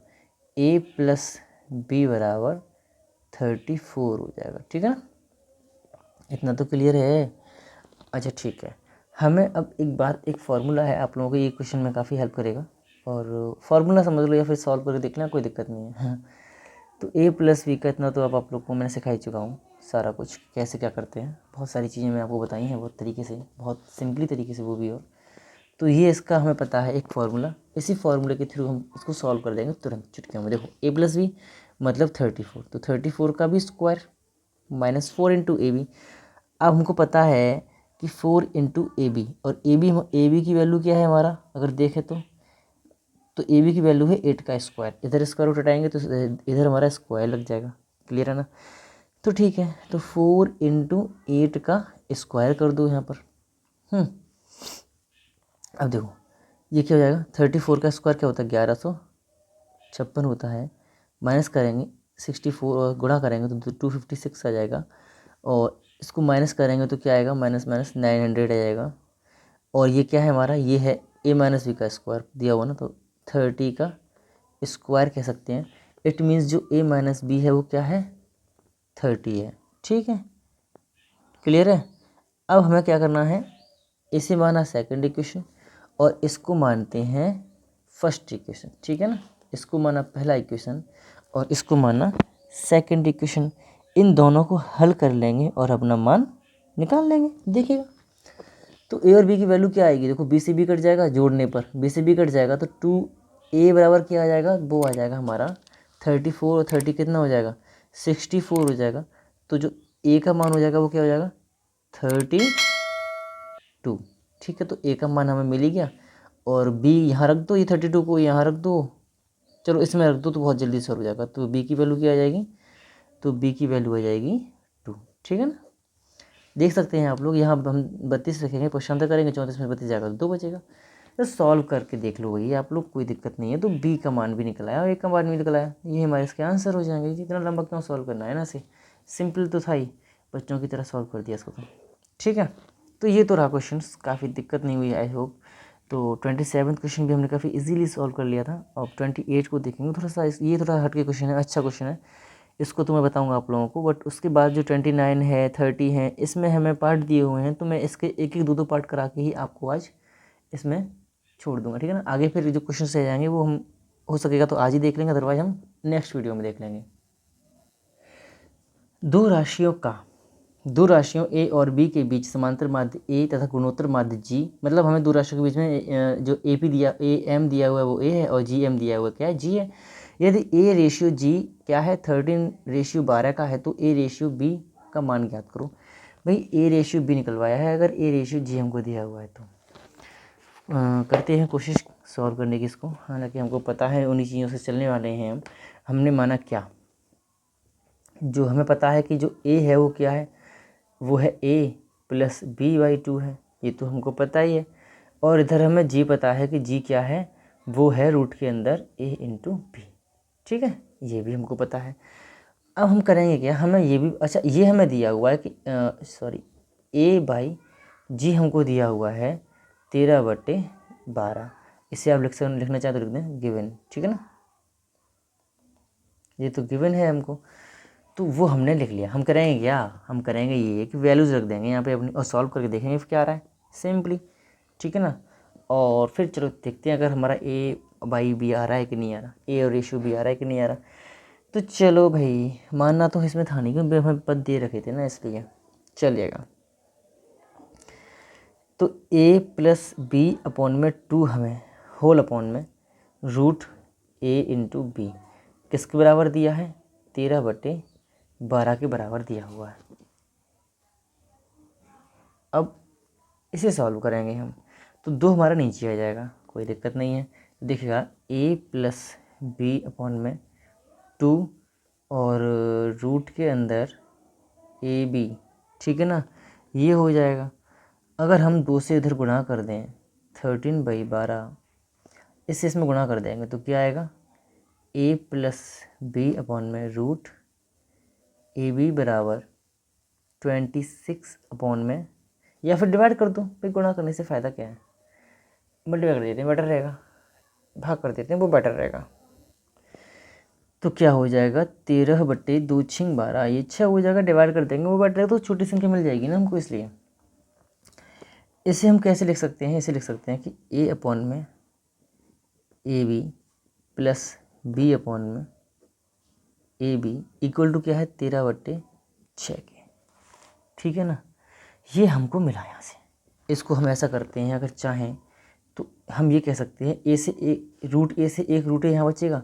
A प्लस बी बराबर 34 हो जाएगा। ठीक है ना, इतना तो क्लियर है। अच्छा ठीक है, हमें अब एक फार्मूला है, आप लोगों को ये क्वेश्चन में काफ़ी हेल्प करेगा। और फार्मूला समझ लो या फिर सॉल्व करके देखना, कोई दिक्कत नहीं है। हाँ, तो A प्लस बी का इतना तो अब आप लोग को मैंने सिखा ही चुका हूँ सारा कुछ, कैसे क्या करते हैं। बहुत सारी चीज़ें मैं आपको बताई हैं बहुत तरीके से, बहुत सिंपली तरीके से वो भी। और तो ये इसका हमें पता है एक फार्मूला, इसी फार्मूले के थ्रू हम इसको सॉल्व कर देंगे तुरंत चुटकियों में। देखो A प्लस बी मतलब 34, तो 34 का भी square minus 4 into A B. अब हमको पता है कि 4 इंटू ए बी, और ए बी की वैल्यू क्या है हमारा, अगर देखें तो ए बी की वैल्यू है 8 का स्क्वायर। इधर स्क्वायर रूट हटाएंगे तो इधर हमारा स्क्वायर लग जाएगा। क्लियर है ना? तो ठीक है, तो 4 इंटू 8 का स्क्वायर कर दो यहाँ पर। अब देखो ये क्या हो जाएगा, 34 का स्क्वायर क्या होता है, 1156 होता है। माइनस करेंगे 64 और गुणा करेंगे तो 256 आ जाएगा। और इसको माइनस करेंगे तो क्या आएगा, माइनस माइनस 900 आ जाएगा। और ये क्या है हमारा, ये है A माइनस बी का स्क्वायर दिया हुआ ना, तो 30 का स्क्वायर कह सकते हैं। इट मीन्स जो A माइनस बी है वो क्या है, 30 है। ठीक है, क्लियर है? अब हमें क्या करना है, इसे माना सेकंड इक्वेशन और इसको मानते हैं फर्स्ट इक्वेशन। ठीक है ना, इसको माना पहला इक्वेशन और इसको माना सेकंड इक्वेशन। इन दोनों को हल कर लेंगे और अपना मान निकाल लेंगे। देखिएगा तो A और B की वैल्यू क्या आएगी, देखो B से B कट जाएगा, जोड़ने पर B से B कट जाएगा तो 2A बराबर क्या आ जाएगा, वो आ जाएगा हमारा 34 और 30 कितना हो जाएगा, 64 हो जाएगा। तो जो A का मान हो जाएगा वो क्या हो जाएगा, 32। ठीक है, तो A का मान हमें मिल ही गया। और B यहाँ रख दो, ये 32 को यहाँ रख दो, चलो इसमें रख दो तो बहुत जल्दी सॉल्व हो जाएगा। तो B की वैल्यू क्या आ जाएगी, तो B की वैल्यू आ जाएगी 2। ठीक है ना, देख सकते हैं आप लोग, यहाँ हम 32 रखेंगे, पक्षांतर करेंगे 34 में 32 जाएगा तो 2 बचेगा। तो सॉल्व करके देख लो भाई आप लोग, कोई दिक्कत नहीं है। तो B का मान भी निकल आया और A का मान भी निकल आया, ये हमारे इसके आंसर हो जाएंगे। इतना लंबा क्यों सॉल्व करना है ना, से सिंपल तो था ही, बच्चों की तरह सॉल्व कर दिया इसको तो। ठीक है, तो ये तो रहा क्वेश्चन, काफ़ी दिक्कत नहीं हुई आई होप। तो 27 क्वेश्चन भी हमने काफ़ी इजीली सॉल्व कर लिया था। अब 28 को देखेंगे, थोड़ा सा ये थोड़ा हटके क्वेश्चन है, अच्छा क्वेश्चन है, इसको तो मैं बताऊंगा आप लोगों को। बट उसके बाद जो 29 है 30 है, इसमें हमें पार्ट दिए हुए हैं, तो मैं इसके एक एक दो दो पार्ट करा के ही आपको आज इसमें छोड़ दूंगा। ठीक है ना, आगे फिर जो क्वेश्चन रह जाएंगे वो हम हो सकेगा तो आज ही देख लेंगे, अदरवाइज हम नेक्स्ट वीडियो में देख लेंगे। दो राशियों A और B के बीच समांतर माध्य A तथा गुणोत्तर माध्य G, मतलब हमें दो राशियों के बीच में जो AM दिया हुआ है वो A है और GM दिया हुआ क्या है, G है। यदि A रेशियो G क्या है, 13:12 का है, तो A रेशियो B का मान ज्ञात करो। भाई A रेशियो B निकलवाया है, अगर A रेशियो G हमको दिया हुआ है तो करते हैं कोशिश सॉल्व करने की इसको। हालांकि हमको पता है उन्हीं चीज़ों से चलने वाले हैं हमने माना क्या, जो हमें पता है कि जो A है वो क्या है, वो है A प्लस B/2 है, ये तो हमको पता ही है। और इधर हमें G पता है कि G क्या है, वो है रूट के अंदर A इंटू बी। ठीक है, ये भी हमको पता है। अब हम करेंगे क्या, हमें ये भी, अच्छा ये हमें दिया हुआ है कि A/G हमको दिया हुआ है 13/12। इसे आप लिखना चाहते तो लिख दें गिवन। ठीक है ना, ये तो गिवन है हमको, तो वो हमने लिख लिया। हम करेंगे क्या, हम करेंगे ये कि वैल्यूज़ रख देंगे यहाँ पे अपनी और सॉल्व करके देखेंगे क्या आ रहा है सिंपली। ठीक है ना, और फिर चलो देखते हैं अगर हमारा A/B आ रहा है कि नहीं आ रहा, A और रेशियो B आ रहा है कि नहीं आ रहा। तो चलो भाई, मानना तो इसमें था नहीं क्योंकि हमें पद दे रखे थे ना, इसलिए चलिएगा। तो A प्लस B अपॉन में 2 हमें होल अपॉन में रूट A इंटू बी किसके बराबर दिया है, 13/12 के बराबर दिया हुआ है। अब इसे सॉल्व करेंगे हम, तो 2 हमारा नीचे आ जाएगा, कोई दिक्कत नहीं है। देखिएगा A प्लस बी अपॉन में 2 और रूट के अंदर ए बी, ठीक है ना, ये हो जाएगा। अगर हम 2 से इधर गुणा कर दें 13/12, इससे इसमें गुणा कर देंगे तो क्या आएगा, ए प्लस बी अपॉन में रूट ए बी बराबर 26 अपॉन में, या फिर डिवाइड कर दो भाई, गुणा करने से फ़ायदा क्या है, मल्टीप्लाई कर देते हैं, बेटर रहेगा, भाग कर देते हैं, वो बेटर रहेगा। तो क्या हो जाएगा 13/2 × 12, ये 6 हो जाएगा, डिवाइड कर देंगे वो बेटर है, तो छोटी संख्या मिल जाएगी ना हमको, इसलिए इसे हम कैसे लिख सकते हैं, इसे लिख सकते हैं कि ए अपॉन में A B plus B upon में ए बी इक्वल टू क्या है 13/6 के, ठीक है ना। ये हमको मिला यहाँ से। इसको हम ऐसा करते हैं, अगर चाहें तो हम ये कह सकते हैं ए से एक रूट, ए से एक रूट ए यहाँ बचेगा,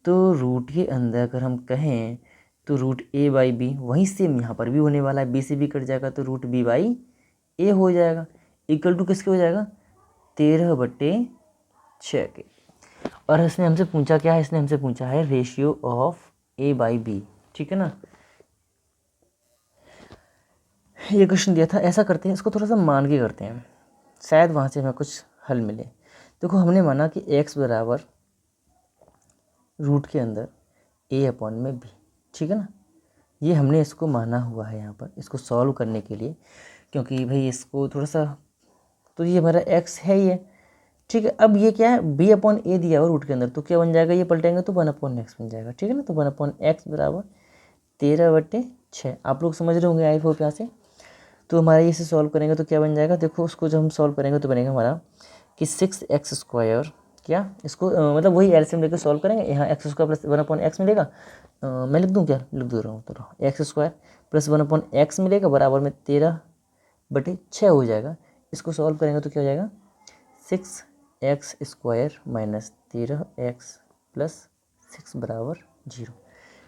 तो रूट के अंदर अगर हम कहें तो रूट ए बाई बी, वहीं सेम यहाँ पर भी होने वाला है, बी से बी कट जाएगा तो रूट बी बाई ए हो जाएगा, इक्वल टू किसके हो जाएगा 13/6 के। और इसने हमसे पूछा क्या है, इसने हमसे पूछा है ratio of A by B, ठीक है ना। ये क्वेश्चन दिया था, ऐसा करते हैं, इसको थोड़ा सा मान के करते हैं, शायद वहाँ से हमें कुछ हल मिले। देखो हमने माना कि x बराबर रूट के अंदर a अपॉन में b, ठीक है ना, ये हमने इसको माना हुआ है यहाँ पर, इसको सॉल्व करने के लिए, क्योंकि भाई इसको थोड़ा सा, तो ये हमारा x है ही है, ठीक है। अब ये क्या है, b अपॉन a दिया हुआ रूट के अंदर, तो क्या बन जाएगा, ये पलटेंगे तो 1/x बन जाएगा, ठीक है ना। तो 1/x बराबर 13/6, आप लोग समझ रहे होंगे आई होप यहाँ से। तो हमारा इसे सॉल्व करेंगे तो क्या बन जाएगा, देखो उसको जब हम सॉल्व करेंगे तो बनेगा हमारा कि 6x², क्या इसको मतलब वही एलसीएम लेकर सॉल्व करेंगे, यहाँ x² प्लस 1/x मिलेगा, मैं लिख दूँ, क्या लिख दे रहा हूँ, तो x² प्लस 1/x मिलेगा बराबर में 13/6 हो जाएगा। इसको सॉल्व करेंगे तो क्या हो जाएगा 6x² माइनस 13x प्लस 6 बराबर 0।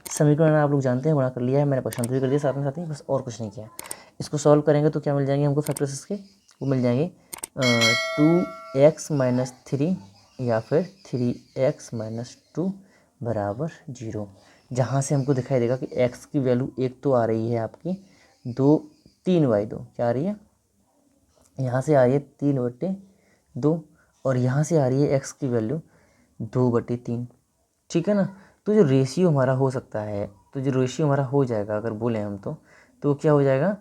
समीकरण आप लोग जानते हैं, गुणा कर लिया है मैंने, पक्षांतर भी कर दिया साथ में साथ ही, बस और कुछ नहीं किया है। इसको सॉल्व करेंगे तो क्या मिल जाएंगे हमको फैक्टर्स इसके, वो मिल जाएंगे 2x माइनस 3 या फिर 3x माइनस 2 बराबर 0, जहाँ से हमको दिखाई देगा कि x की वैल्यू एक तो आ रही है आपकी 3/2, क्या आ रही है, यहाँ से आ रही है 3/2 और यहाँ से आ रही है x की वैल्यू 2/3, ठीक है ना। तो जो रेशियो हमारा हो सकता है, तो जो रेशियो हमारा हो जाएगा अगर बोले हम तो क्या हो जाएगा,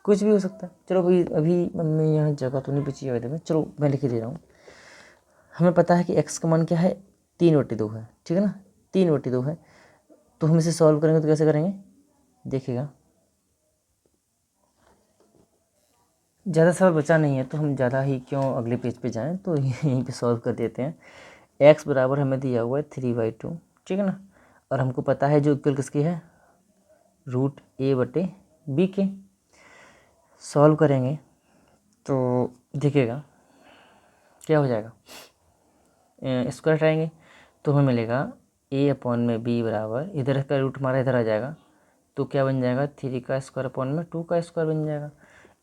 कुछ भी हो सकता है। चलो भाई अभी मैं यहाँ जगह तो नहीं बची है, चलो मैं लिख दे रहा हूँ। हमें पता है कि x का मान क्या है 3/2 है, ठीक है ना, 3/2 है। तो हम इसे सॉल्व करेंगे तो कैसे करेंगे, देखिएगा ज़्यादा सवाल बचा नहीं है तो हम ज़्यादा ही क्यों अगले पेज पे जाएं, तो यहीं पे सॉल्व कर देते हैं। x बराबर हमें दिया हुआ है 3/2, ठीक है ना, और हमको पता है जो इक्वल किसकी है, रूट a/b के। सॉल्व करेंगे तो देखिएगा क्या हो जाएगा, स्क्वायर हटाएंगे तो हमें मिलेगा a अपॉन में b बराबर, इधर का रूट हमारा इधर आ जाएगा, तो क्या बन जाएगा 3 का स्क्वायर अपॉन में 2 का स्क्वायर बन जाएगा।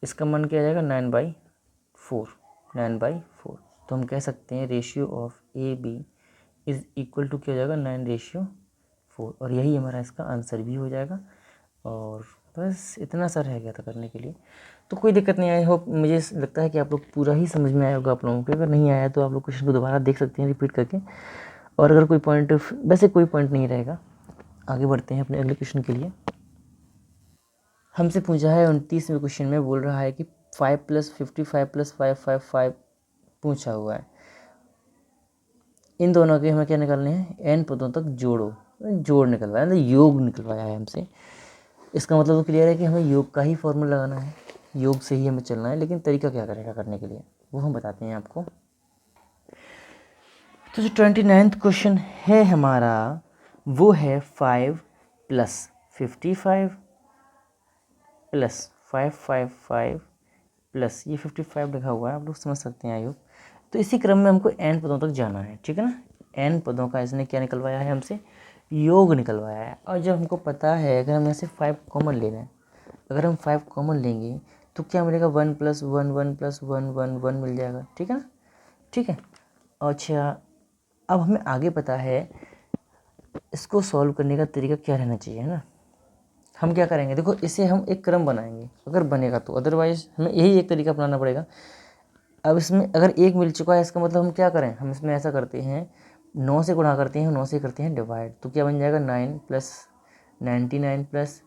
इसका मान क्या आ जाएगा 9/4। तो हम कह सकते हैं ratio of A B is equal to क्या हो जाएगा 9/4, और यही हमारा इसका आंसर भी हो जाएगा। और बस इतना सा रह गया था करने के लिए, तो कोई दिक्कत नहीं आई होप, मुझे लगता है कि आप लोग पूरा ही समझ में आया होगा आप लोगों को। अगर नहीं आया तो आप लोग क्वेश्चन को दोबारा देख सकते हैं रिपीट करके, और अगर कोई पॉइंट, वैसे कोई पॉइंट नहीं रहेगा। आगे बढ़ते हैं अपने अगले क्वेश्चन के लिए। हमसे पूछा है 29वें क्वेश्चन में, बोल रहा है कि 5 + 55 + 555 पूछा हुआ है, इन दोनों के हमें क्या निकालने हैं, n पदों तक जोड़ निकलवाया, मतलब योग निकलवाया है हमसे। इसका मतलब तो क्लियर है कि हमें योग का ही फॉर्मूला लगाना है, योग से ही हमें चलना है, लेकिन तरीका क्या करेगा करने के लिए वो हम बताते हैं आपको। तो जो 29वां क्वेश्चन है हमारा वो है 5 + 55 + 555 प्लस ये 55 लिखा हुआ है, आप लोग समझ सकते हैं आयोग। तो इसी क्रम में हमको n पदों तक जाना है, ठीक है ना। n पदों का इसने क्या निकलवाया है हमसे, योग निकलवाया है। और जब हमको पता है अगर हम यहाँ से 5 कॉमन ले लें, अगर हम 5 कॉमन लेंगे तो क्या मिलेगा 1 + 1 1 + 1 1 1 मिल जाएगा, ठीक है ना, ठीक है। अच्छा अब हमें आगे पता है इसको सॉल्व करने का तरीका क्या रहना चाहिए, है ना। हम क्या करेंगे, देखो इसे हम एक क्रम बनाएंगे अगर बनेगा तो, अदरवाइज हमें यही एक तरीका अपनाना पड़ेगा। अब इसमें अगर 1 मिल चुका है इसका मतलब हम क्या करें, हम इसमें ऐसा करते हैं 9 से गुणा करते हैं, 9 से करते हैं डिवाइड, तो क्या बन जाएगा 9 प्लस 99 प्लस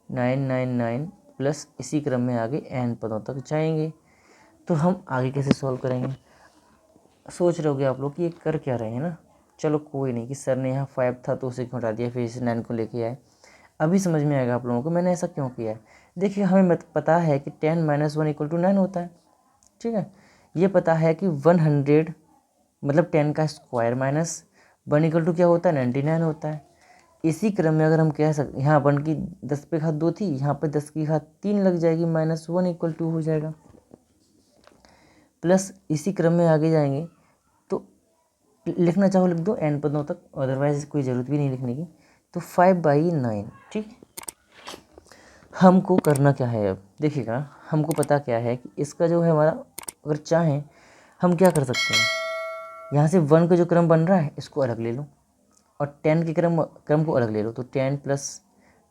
999 प्लस इसी क्रम में आगे n पदों तक जाएंगे। तो हम आगे कैसे सॉल्व करेंगे, सोच रहे होगे आप लोग कि ये कर क्या रहे हैं ना। चलो कोई नहीं, कि सर ने यहाँ 5 था तो उसे क्यों हटा दिया, फिर इसे 9 को लेके आए। अभी समझ में आएगा आप लोगों को मैंने ऐसा क्यों किया है। देखिए हमें पता है कि 10 - 1 = 9 होता है, ठीक है। ये पता है कि 100 मतलब 10 का स्क्वायर माइनस 1 = क्या होता है, 99 होता है। इसी क्रम में अगर हम कह सकते, यहाँ 1 की 10 पे घात 2 थी, यहाँ पे 10 की घात 3 लग जाएगी, -1 = 2 हो जाएगा। प्लस इसी क्रम में आगे जाएंगे तो लिखना चाहो लिख दो n पदों तक, अदरवाइज कोई ज़रूरत भी नहीं लिखने की। तो 5/9, ठीक। हमको करना क्या है, अब देखिएगा हमको पता क्या है कि इसका जो है हमारा, अगर चाहें हम क्या कर सकते हैं, यहाँ से 1 का जो क्रम बन रहा है इसको अलग ले लो और 10 के क्रम को अलग ले लो। तो 10 प्लस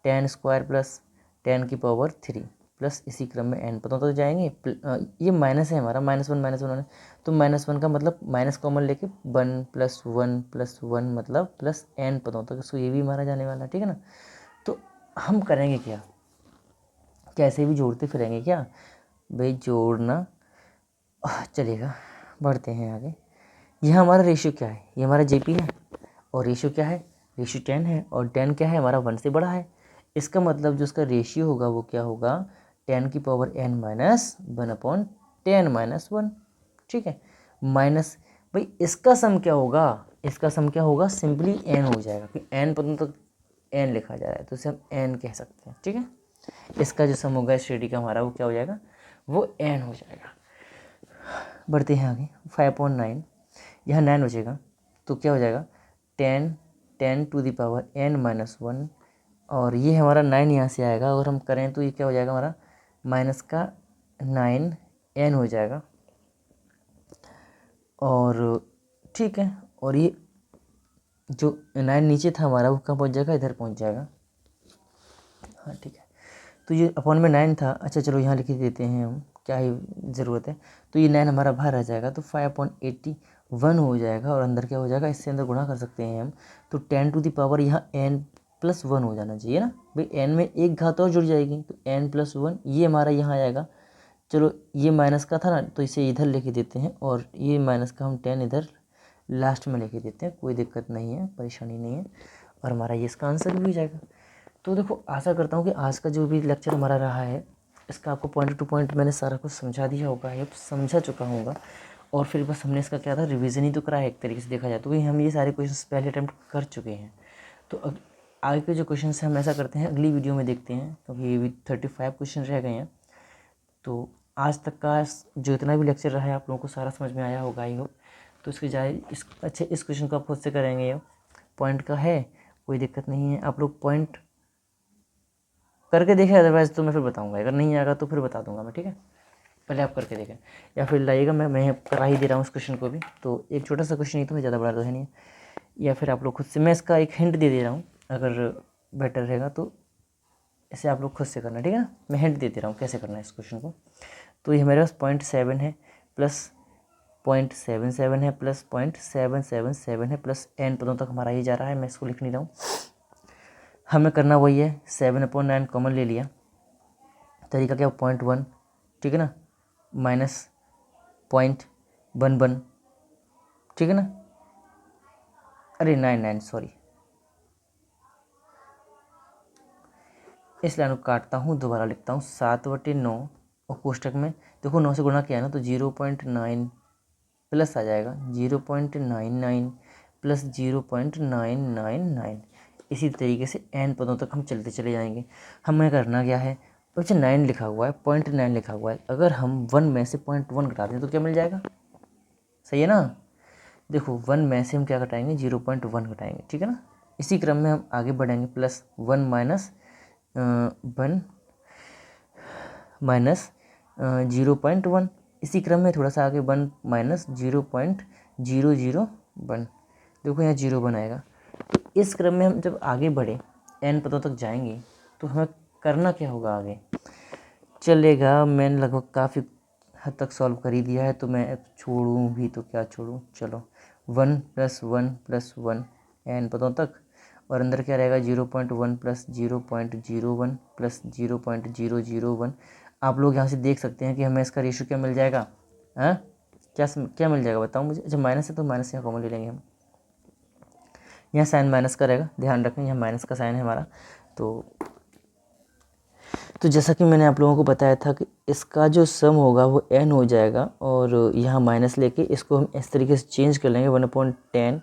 10 स्क्वायर प्लस 10⁻³ प्लस इसी क्रम में n पदों तक जाएंगे। ये माइनस है हमारा, -1 तो -1 का मतलब माइनस कॉमन लेके 1 + 1 + 1 मतलब प्लस n पदों तक, सो ये भी हमारा जाने वाला है, ठीक है ना। तो हम करेंगे क्या, कैसे भी जोड़ते फिरेंगे क्या भाई, जोड़ना चलेगा। बढ़ते हैं आगे। यह हमारा रेशियो क्या है, ये हमारा जेपी है और रेशियो क्या है, रेशियो 10 है और 10 क्या है हमारा 1 से बड़ा है। इसका मतलब जो उसका रेशियो होगा वो क्या होगा, 10⁻n - 1/10 - 1, ठीक है। माइनस भाई इसका सम क्या होगा, इसका सम क्या होगा, सिंपली n हो जाएगा, क्योंकि n पदों तक n लिखा जा रहा है तो इसे हम n कह सकते हैं, ठीक है। इसका जो सम होगा इस श्रेणी का हमारा वो क्या हो जाएगा, वो n हो जाएगा। बढ़ते हैं आगे। 5/9 यहाँ 9 बचेगा तो क्या हो जाएगा, 10 - 1 और ये हमारा 9 यहाँ से आएगा, अगर हम करें तो ये क्या हो जाएगा हमारा माइनस का 9n हो जाएगा। और ठीक है, और ये जो 9 नीचे था हमारा वो कहाँ पहुँच जाएगा, इधर पहुँच जाएगा। हाँ ठीक है, तो ये अपॉन में 9 था, अच्छा चलो यहाँ लिख देते हैं हम, क्या ही ज़रूरत है। तो ये 9 हमारा बाहर आ जाएगा तो 5/81 हो जाएगा और अंदर क्या हो जाएगा, इससे अंदर गुणा कर सकते हैं हम। तो 10⁻ यहाँ n+1 हो जाना चाहिए ना भाई, n में एक घात और जुड़ जाएगी तो n+1 ये हमारा यहाँ आएगा। चलो ये माइनस का था ना तो इसे इधर लेके देते हैं और ये माइनस का हम 10 इधर लास्ट में लेके देते हैं, कोई दिक्कत नहीं है, परेशानी नहीं है, और हमारा ये इसका आंसर भी हो जाएगा। तो देखो आशा करता हूँ कि आज का जो भी लेक्चर हमारा रहा है इसका आपको पॉइंट टू पॉइंट मैंने सारा कुछ समझा दिया होगा, ये समझा चुका होगा। और फिर बस हमने इसका क्या था, रिवीजन ही तो करा है एक तरीके से देखा जाए तो, हम ये सारे क्वेश्चंस पहले अटैम्प्ट कर चुके हैं। तो आगे के जो क्वेश्चन हैं हम ऐसा करते हैं अगली वीडियो में देखते हैं, क्योंकि ये भी 35 क्वेश्चन रह गए हैं। तो आज तक का जो इतना भी लेक्चर रहा है आप लोगों को सारा समझ में आया होगा, आई होप। तो इसकी जाए इस क्वेश्चन को आप खुद से करेंगे, पॉइंट का है कोई दिक्कत नहीं है, आप लोग पॉइंट करके देखें, अदरवाइज़ तो मैं फिर बताऊंगा, अगर नहीं आएगा तो फिर बता दूंगा मैं, ठीक है। पहले आप करके देखें या फिर लाइएगा, मैं करा ही दे रहा हूँ उस क्वेश्चन को भी, तो एक छोटा सा क्वेश्चन ही तो है, ज़्यादा बड़ा तो है नहीं, या फिर आप लोग खुद से, मैं इसका एक हिंट दे रहा हूँ, अगर बेटर रहेगा तो इसे आप लोग खुद से करना, ठीक है ना। मैं हिंट दे रहा हूँ कैसे करना है इस क्वेश्चन को। तो ये मेरे पास 0.7 है प्लस 0.77 है प्लस 0.777 है प्लस n पदों तक हमारा ये जा रहा है, मैं इसको लिख नहीं रहा हूँ। हमें करना वही है, 7/9 कॉमन ले लिया, तरीका क्या 0.1, ठीक है ना, -0.11, ठीक है ना, अरे 9 सॉरी, इस लाइन को काटता हूँ, दोबारा लिखता हूँ 7/9 और कोष्टक में देखो 9 से गुणा किया ना तो 0.9 प्लस आ जाएगा 0.99 प्लस 0.999। इसी तरीके से n पदों तक हम चलते चले जाएंगे। हमें करना क्या है, बच्चे 9 लिखा हुआ है, 0.9 लिखा हुआ है, अगर हम 1 में से 0.1 घटा दें तो क्या मिल जाएगा, सही है ना। देखो 1 में से हम क्या घटाएंगे, 0.1 घटाएंगे, ठीक है ना। इसी क्रम में हम आगे बढ़ेंगे, +1 माइनस 0.1, इसी क्रम में थोड़ा सा आगे 1 - 0.001, देखो यहाँ 0 बनाएगा। तो इस क्रम में हम जब आगे बढ़े n पदों तक जाएंगे तो हमें करना क्या होगा आगे। चलेगा, मैंने लगभग काफ़ी हद तक सॉल्व कर ही दिया है, तो मैं अब छोड़ूँ भी तो क्या छोड़ूँ। चलो 1 + 1 + 1 n पदों तक, और अंदर क्या रहेगा 0.1 + 0.01 + 0.001। आप लोग यहाँ से देख सकते हैं कि हमें इसका रेशियो क्या मिल जाएगा। हाँ, क्या मिल जाएगा बताओ मुझे। जब माइनस है तो माइनस यहाँ कॉमन ले लेंगे हम। यहाँ साइन माइनस का रहेगा, ध्यान रखें यहाँ माइनस का साइन है हमारा। तो जैसा कि मैंने आप लोगों को बताया था कि इसका जो सम होगा वो n हो जाएगा, और यहाँ माइनस लेके इसको हम इस तरीके से चेंज कर लेंगे 1/10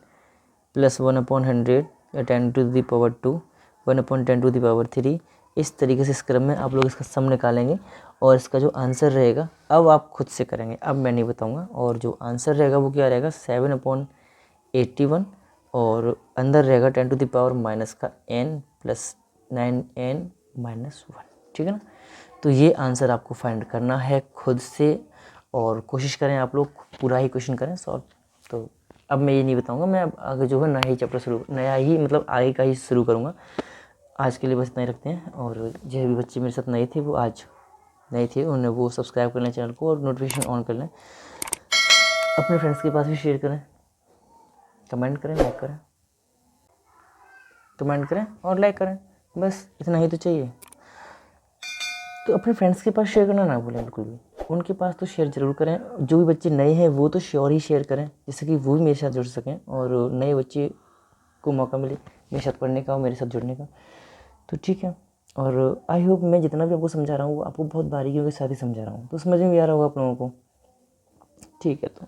+ 1/100 या 10⁻², 1/10⁻³ इस तरीके से इस क्रम में आप लोग इसका सम निकालेंगे, और इसका जो आंसर रहेगा अब आप खुद से करेंगे, अब मैं नहीं बताऊंगा। और जो आंसर रहेगा वो क्या रहेगा 7/81, और अंदर रहेगा 10⁻⁻n + 9n-1। ठीक है ना। तो ये आंसर आपको फाइंड करना है खुद से, और कोशिश करें आप लोग पूरा ही क्वेश्चन करें सॉल्व। तो अब मैं ये नहीं बताऊंगा, मैं अब आगे जो है नया ही चैप्टर नया ही मतलब आगे का ही शुरू करूँगा। आज के लिए बस इतना ही रखते हैं, और जो भी बच्चे मेरे साथ नए थे वो आज नए थे, उन्हें वो सब्सक्राइब कर लें चैनल को और नोटिफिकेशन ऑन कर लें। अपने फ्रेंड्स के पास भी शेयर करें, कमेंट करें, लाइक करें, कमेंट करें और लाइक करें, बस इतना ही तो चाहिए। तो अपने फ्रेंड्स के पास शेयर करना ना भूलें बिल्कुल भी, उनके पास तो शेयर ज़रूर करें। जो भी बच्चे नए हैं वो तो श्योर ही शेयर करें, जिससे कि वो भी मेरे साथ जुड़ सकें, और नए बच्चे को मौका मिले मेरे साथ पढ़ने का और मेरे साथ जुड़ने का। तो ठीक है, और आई होप मैं जितना भी आपको समझा रहा हूँ वो आपको बहुत बारीकियों के साथ ही समझा रहा हूँ, तो समझ में भी आ रहा होगा आप लोगों को। ठीक है, तो